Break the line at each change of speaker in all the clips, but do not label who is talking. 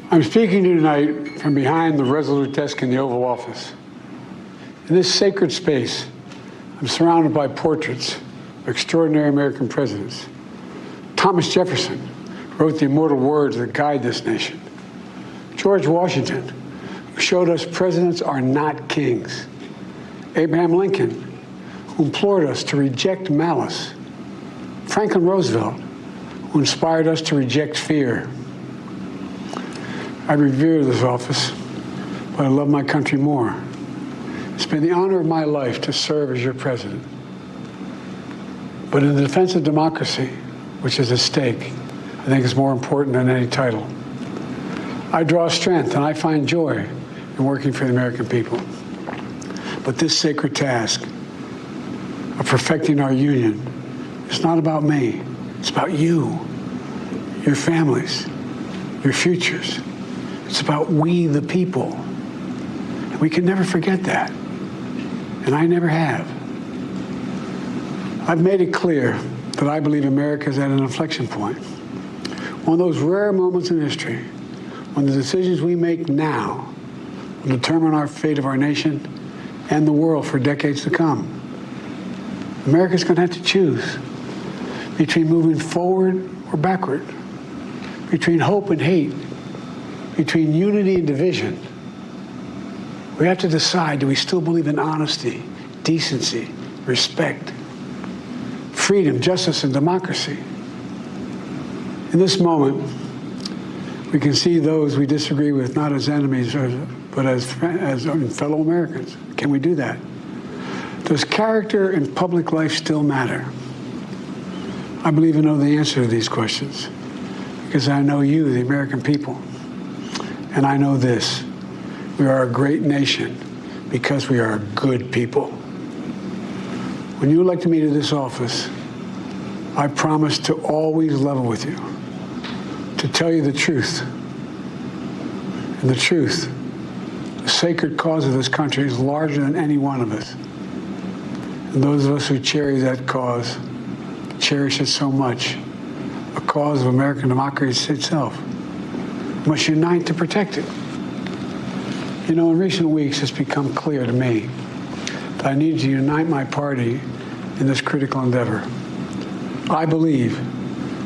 I'm speaking to you tonight from behind the resolute desk in the Oval Office. In this sacred space, I'm surrounded by portraits of extraordinary American presidents. Thomas Jefferson wrote the immortal words that guide this nation. George Washington, who showed us presidents are not kings. Abraham Lincoln, who implored us to reject malice. Franklin Roosevelt, who inspired us to reject fear. I revere this office, but I love my country more. It's been the honor of my life to serve as your president. But in the defense of democracy, which is at stake, I think is more important than any title. I draw strength and I find joy in working for the American people. But this sacred task of perfecting our union is not about me. It's about you, your families, your futures. It's about we, the people. And we can never forget that. And I never have. I've made it clear that I believe America is at an inflection point. One of those rare moments in history when the decisions we make now will determine our fate of our nation and the world for decades to come. America's going to have to choose between moving forward or backward, between hope and hate, between unity and division. We have to decide, do we still believe in honesty, decency, respect, freedom, justice, and democracy? In this moment, we can see those we disagree with not as enemies, but as fellow Americans. Can we do that? Does character in public life still matter? I believe I know the answer to these questions because I know you, the American people. And I know this, we are a great nation because we are good people. When you elected me to this office, I promised to always level with you, to tell you the truth. And the truth, the sacred cause of this country is larger than any one of us. And those of us who cherish that cause, cherish it so much, a cause of American democracy itself, must unite to protect it. You know, in recent weeks, it's become clear to me that I need to unite my party in this critical endeavor. I believe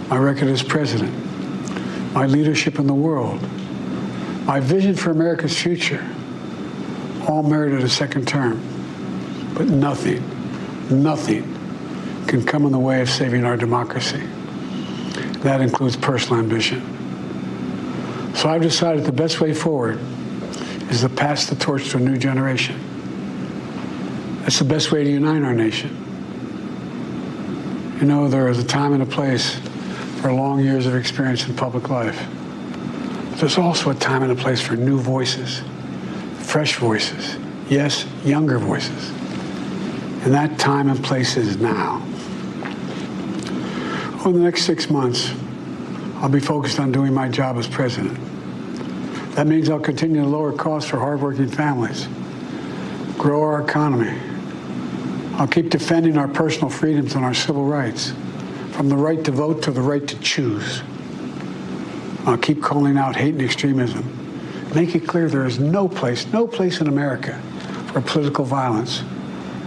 my record as president, my leadership in the world, my vision for America's future, all merited a second term. But nothing can come in the way of saving our democracy. That includes personal ambition. So I've decided the best way forward is to pass the torch to a new generation. That's the best way to unite our nation. You know, there is a time and a place for long years of experience in public life. There's also a time and a place for new voices, fresh voices, yes, younger voices. And that time and place is now. Over the next 6 months, I'll be focused on doing my job as president. That means I'll continue to lower costs for hardworking families, grow our economy. I'll keep defending our personal freedoms and our civil rights, from the right to vote to the right to choose. I'll keep calling out hate and extremism. Make it clear there is no place in America for political violence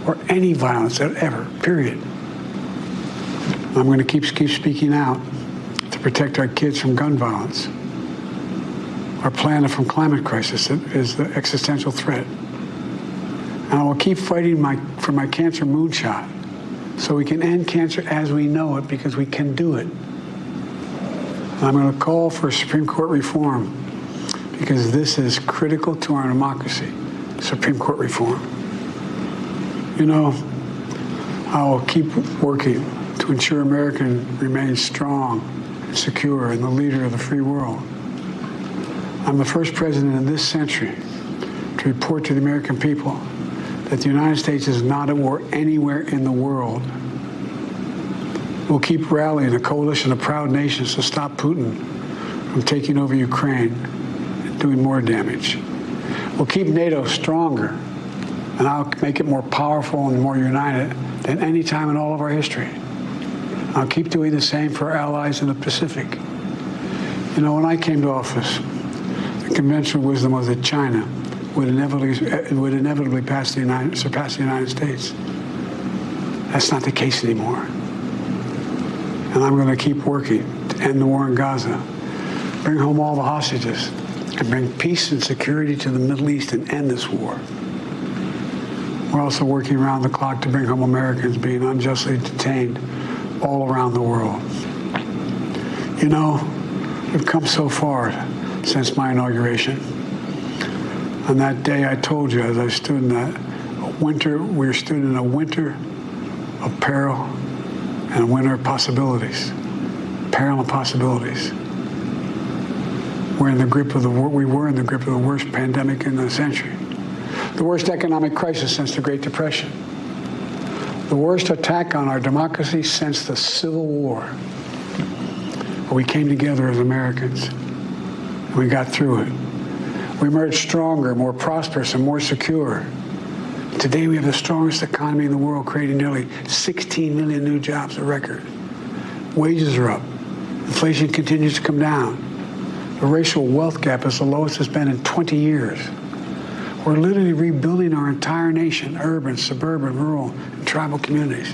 or any violence ever, period. I'm going to keep speaking out to protect our kids from gun violence. Our planet from climate crisis is the existential threat. And I will keep fighting for my cancer moonshot so we can end cancer as we know it, because we can do it. And I'm going to call for Supreme Court reform because this is critical to our democracy, Supreme Court reform. You know, I will keep working to ensure America remains strong and secure and the leader of the free world. I'm the first president in this century to report to the American people that the United States is not at war anywhere in the world. We'll keep rallying a coalition of proud nations to stop Putin from taking over Ukraine and doing more damage. We'll keep NATO stronger, and I'll make it more powerful and more united than any time in all of our history. I'll keep doing the same for our allies in the Pacific. You know, when I came to office, The conventional wisdom was that China would inevitably surpass the United States. That's not the case anymore. And I'm going to keep working to end the war in Gaza, bring home all the hostages, and bring peace and security to the Middle East and end this war. We're also working around the clock to bring home Americans being unjustly detained all around the world. You know, we've come so far since my inauguration. On that day, I told you, as I stood in that winter, we stood in a winter of peril and a winter of possibilities. Peril and possibilities. We were in the grip of the worst pandemic in the century, the worst economic crisis since the Great Depression, the worst attack on our democracy since the Civil War. But we came together as Americans, and we got through it. We emerged stronger, more prosperous, and more secure. Today, we have the strongest economy in the world, creating nearly 16 million new jobs, a record. Wages are up. Inflation continues to come down. The racial wealth gap is the lowest it's been in 20 years. We're literally rebuilding our entire nation, urban, suburban, rural, and tribal communities.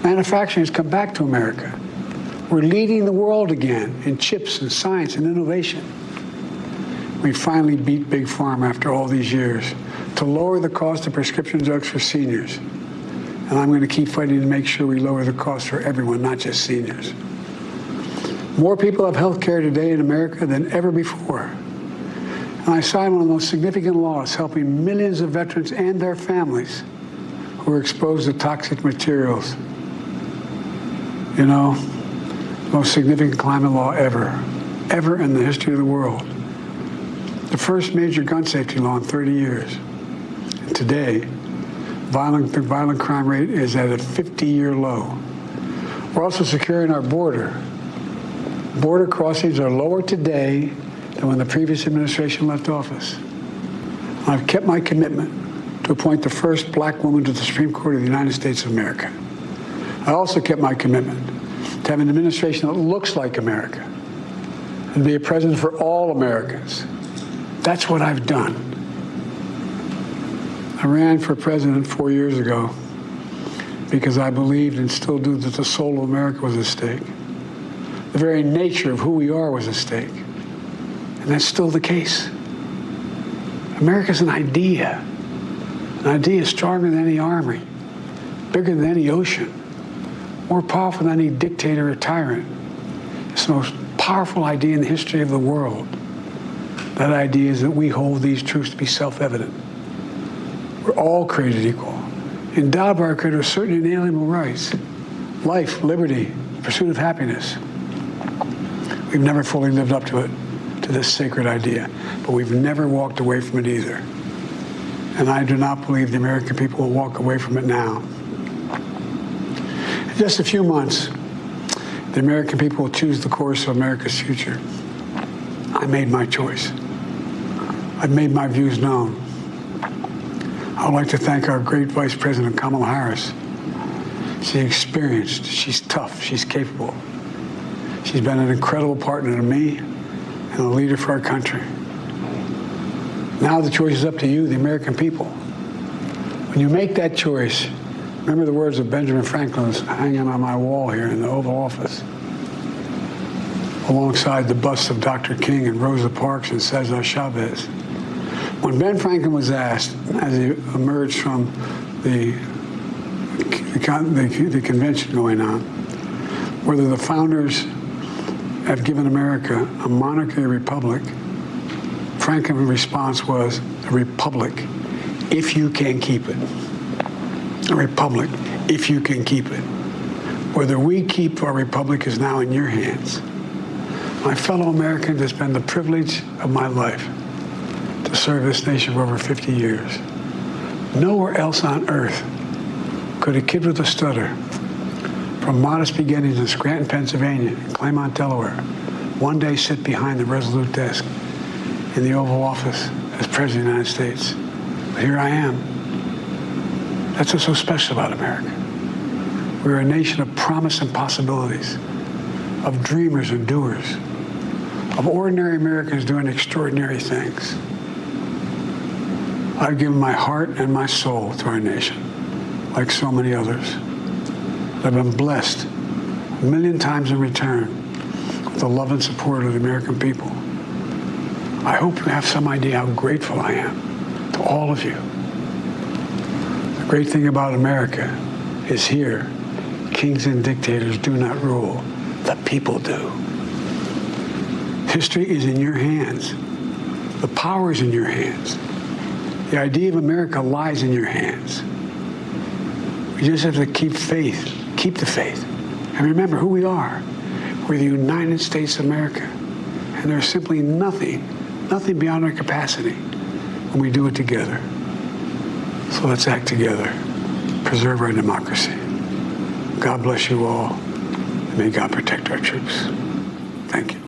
Manufacturing has come back to America. We're leading the world again in chips and science and innovation. We finally beat Big Pharma after all these years to lower the cost of prescription drugs for seniors. And I'm going to keep fighting to make sure we lower the cost for everyone, not just seniors. More people have health care today in America than ever before. And I signed one of the most significant laws helping millions of veterans and their families who are exposed to toxic materials. You know, most significant climate law ever in the history of the world. The first major gun safety law in 30 years. And today, the violent crime rate is at a 50-year low. We're also securing our border. Border crossings are lower today than when the previous administration left office. I've kept my commitment to appoint the first black woman to the Supreme Court of the United States of America. I also kept my commitment to have an administration that looks like America and be a president for all Americans. That's what I've done. I ran for president 4 years ago because I believed and still do that the soul of America was at stake. The very nature of who we are was at stake. And that's still the case. America's an idea. An idea stronger than any army, bigger than any ocean, more powerful than any dictator or tyrant. It's the most powerful idea in the history of the world. That idea is that we hold these truths to be self-evident. We're all created equal, endowed by our Creator with certain inalienable rights: life, liberty, pursuit of happiness. We've never fully lived up to it, to this sacred idea, but we've never walked away from it either. And I do not believe the American people will walk away from it now. In just a few months, the American people will choose the course of America's future. I made my choice. I've made my views known. I would like to thank our great Vice President, Kamala Harris. She's experienced, she's tough, she's capable. She's been an incredible partner to me and a leader for our country. Now the choice is up to you, the American people. When you make that choice, remember the words of Benjamin Franklin hanging on my wall here in the Oval Office, alongside the busts of Dr. King and Rosa Parks and Cesar Chavez. When Ben Franklin was asked, as he emerged from the convention going on, whether the founders have given America a monarchy or republic, Franklin's response was, a republic, if you can keep it. A republic, if you can keep it. Whether we keep our republic is now in your hands. My fellow Americans, it's been the privilege of my life to serve this nation for over 50 years. Nowhere else on earth could a kid with a stutter, from modest beginnings in Scranton, Pennsylvania, and Claymont, Delaware, one day sit behind the resolute desk in the Oval Office as President of the United States. But here I am. That's what's so special about America. We're a nation of promise and possibilities, of dreamers and doers, of ordinary Americans doing extraordinary things. I've given my heart and my soul to our nation, like so many others. I've been blessed a million times in return with the love and support of the American people. I hope you have some idea how grateful I am to all of you. The great thing about America is here, kings and dictators do not rule, the people do. History is in your hands. The power is in your hands. The idea of America lies in your hands. We just have to keep faith, keep the faith. And remember who we are. We're the United States of America. And there's simply nothing beyond our capacity when we do it together. So let's act together, preserve our democracy. God bless you all, and may God protect our troops. Thank you.